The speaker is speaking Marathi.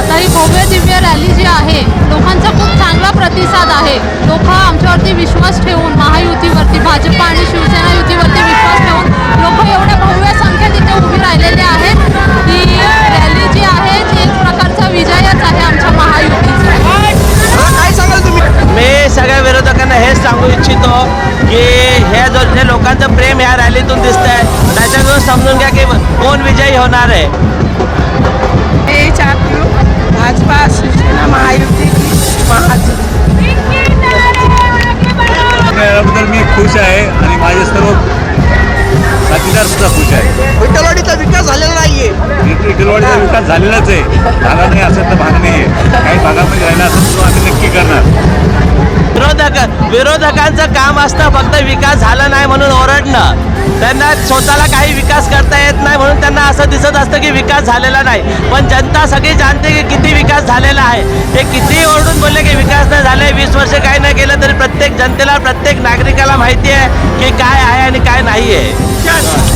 तर ही भव्य दिव्य रॅली जी आहे लोकांचा खूप चांगला प्रतिसाद आहे. लोक आमच्यावरती विश्वास ठेवून महायुतीवरती भाजप आणि शिवसेना युतीवरती विश्वास ठेवून लोक एवढ्या भव्य संख्येत इथे उभी राहिलेले आहेत. ही रॅली जी आहे ती एक प्रकारचा विजयच आहे आमच्या महायुतीचा. काय सांगाल तुम्ही? मी सगळ्या विरोधकांना हेच सांगू इच्छितो की हे जो जे लोकांचं प्रेम ह्या रॅलीतून दिसत आहे त्याच्यातून समजून घ्या की कोण विजयी होणार आहे. भाजपा शिवसेना महायुती याबद्दल मी खुश आहे आणि माझे सर्व साथीदार सुद्धा खुश आहे. विठ्ठलवाडीचा विकास झालेला नाहीये. विठ्ठलवाडीचा विकास झालेलाच आहे. झाला नाही असं तर भाग नाही आहे. काही भागामध्ये राहिला असेल तो आम्ही नक्की करणार. विरोधकांचं काम असतं फक्त विकास झाला नाही म्हणून ओरडणं. त्यांना स्वतःला काही विकास करता येत नाही म्हणून त्यांना असं दिसत असतं की विकास झालेला नाही. पण जनता सगळी जाणते की किती विकास झालेला आहे. हे किती ओरडून बोलले की विकास नाही झाले 20 वर्ष काही नाही केलं तरी प्रत्येक जनतेला प्रत्येक नागरिकाला माहिती आहे की काय आहे आणि काय नाही आहे.